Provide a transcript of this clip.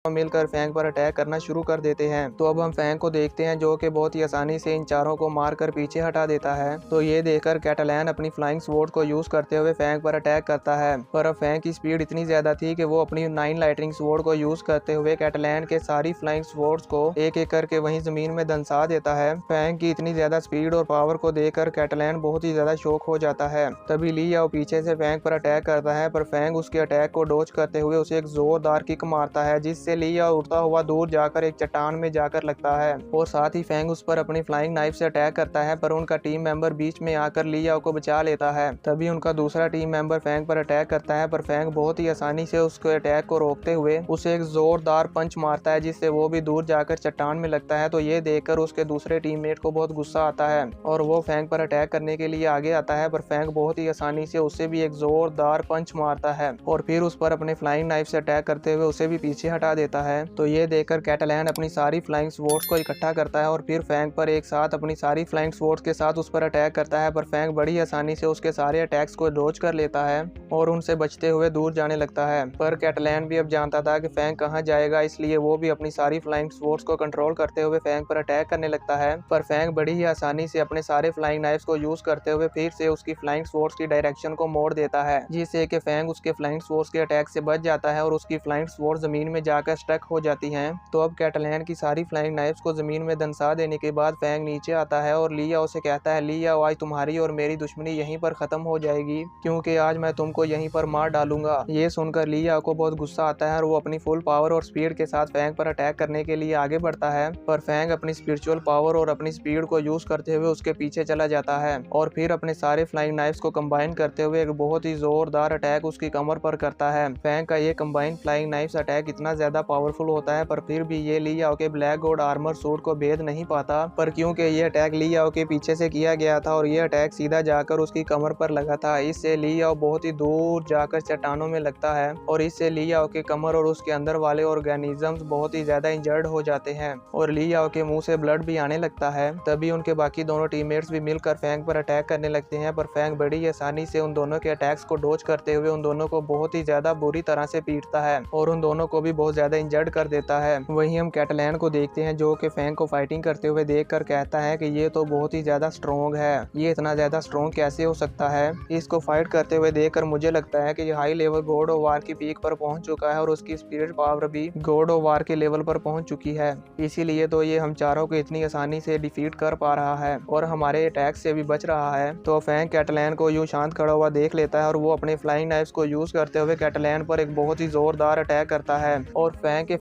मिलकर फैंग पर अटैक करना शुरू कर देते हैं। तो अब हम फैंग को देखते हैं जो कि बहुत ही आसानी से इन चारों को मारकर पीछे हटा देता है। तो ये देखकर कैटलैन अपनी फ्लाइंग स्वॉर्ड को यूज करते हुए फैंग पर अटैक करता है, पर अब फैंग की स्पीड इतनी ज्यादा थी कि वो अपनी 9 लाइटनिंग स्वॉर्ड को यूज करते हुए कैटलैन के सारी फ्लाइंग स्वॉर्ड्स को एक एक करके वहीं जमीन में दंसा देता है। फैंग की इतनी ज्यादा स्पीड और पावर को देखकर कैटलैन बहुत ही ज्यादा शॉक हो जाता है। तभी ली याओ पीछे से फैंग पर अटैक करता है, पर फैंग उसके अटैक को डॉज करते हुए उसे एक जोरदार किक मारता है, जिससे ली याओ उड़ता हुआ दूर जाकर एक चट्टान में जाकर लगता है। और साथ ही फैंग उस पर अपनी फ्लाइंग नाइफ से अटैक करता है, पर उनका टीम मेंबर बीच में आकर ली याओ को बचा लेता है। तभी उनका दूसरा टीम मेंबर फैंग पर अटैक करता है, पर फैंग बहुत ही आसानी से उसके अटैक को रोकते हुए उसे एक जोरदार पंच मारता है, जिससे वो भी दूर जाकर चट्टान में लगता है। तो ये देखकर उसके दूसरे टीममेट को बहुत गुस्सा आता है और वो फैंग पर अटैक करने के लिए आगे आता है, पर फैंग बहुत ही आसानी से उससे भी एक जोरदार पंच मारता है और फिर उस पर अपने फ्लाइंग नाइफ से अटैक करते हुए उसे भी पीछे हटा देता है। तो ये देखकर कैटलैन अपनी सारी फ्लाइंग स्वॉर्ड्स को इकट्ठा करता है और फिर फैंग पर एक साथ अपनी सारी फ्लाइंग स्वॉर्ड्स के साथ उस पर अटैक करता है, पर फैंग बड़ी आसानी से उसके सारे अटैक्स को डॉज कर लेता है और उनसे बचते हुए दूर जाने लगता है। पर कैटलैन भी अब जानता था कि फैंग कहां जाएगा, इसलिए वो भी अपनी सारी फ्लाइंग स्वॉर्ड्स को कंट्रोल करते हुए फैंग पर अटैक करने लगता है। पर फैंग बड़ी ही आसानी से अपने सारे फ्लाइंग नाइफ्स को यूज करते हुए फिर से उसकी फ्लाइंग स्वॉर्ड्स की डायरेक्शन को मोड़ देता है, जिससे कि फैंग उसके फ्लाइंग स्वॉर्ड्स के अटैक से बच जाता है और उसकी फ्लाइंग स्वॉर्ड जमीन में जाकर स्टक हो जाती हैं। तो अब कैटलैन की सारी फ्लाइंग नाइफ्स को जमीन में दंसा देने के बाद फैंग नीचे आता है और ली याओ से कहता है, ली याओ आज तुम्हारी और मेरी दुश्मनी यहीं पर खत्म हो जाएगी, क्योंकि आज मैं तुमको यहीं पर मार डालूंगा। ये सुनकर ली याओ को बहुत गुस्सा आता है और वो अपनी फुल पावर और स्पीड के साथ फैंग पर अटैक करने के लिए आगे बढ़ता है, पर फैंग अपनी स्पिरिचुअल पावर और अपनी स्पीड को यूज करते हुए उसके पीछे चला जाता है और फिर अपने सारे फ्लाइंग नाइफ्स को कंबाइन करते हुए एक बहुत ही जोरदार अटैक उसकी कमर पर करता है। फैंग का ये कंबाइन फ्लाइंग नाइफ्स अटैक इतना ज्यादा पावरफुल होता है, पर फिर भी ये ली याओ के ब्लैक गॉड आर्मर सूट को भेद नहीं पाता, पर क्योंकि ये अटैक ली याओ के पीछे से किया गया था और ये अटैक सीधा जाकर उसकी कमर पर लगा था, इससे ली याओ बहुत ही दूर जाकर चट्टानों में लगता है और इससे ली याओ के कमर और उसके अंदर वाले ऑर्गेनिजम्स बहुत ही ज्यादा इंजर्ड हो जाते हैं और ली याओ के मुंह से ब्लड भी आने लगता है। तभी उनके बाकी दोनों टीममेट्स भी मिलकर फैंग पर अटैक करने लगते हैं, पर फैंग बड़ी आसानी से उन दोनों के अटैक्स को डॉज करते हुए उन दोनों को बहुत ही ज्यादा बुरी तरह से पीटता है और उन दोनों को भी बहुत ज्यादा इंजर्ड कर देता है। वहीं हम कैटलैन को देखते हैं जो कि फैंग को फाइटिंग करते हुए देखकर कहता है कि ये तो बहुत ही ज्यादा स्ट्रॉन्ग है, ये इतना ज्यादा स्ट्रॉन्ग कैसे हो सकता है। इसको फाइट करते हुए देखकर मुझे लगता है कि ये high level God of war की पीक पर पहुंच चुका है और उसकी स्पिरिट पावर भी गॉड ऑफ वार के लेवल पर पहुंच चुकी है, इसीलिए तो ये हम चारों को इतनी आसानी से डिफीट कर पा रहा है और हमारे अटैक से भी बच रहा है। तो फैंग कैटलैन को यूं शांत खड़ा हुआ देख लेता है और वो अपने फ्लाइंग नाइफ्स को यूज करते हुए कैटलैन पर एक बहुत ही जोरदार अटैक करता है और फैंग के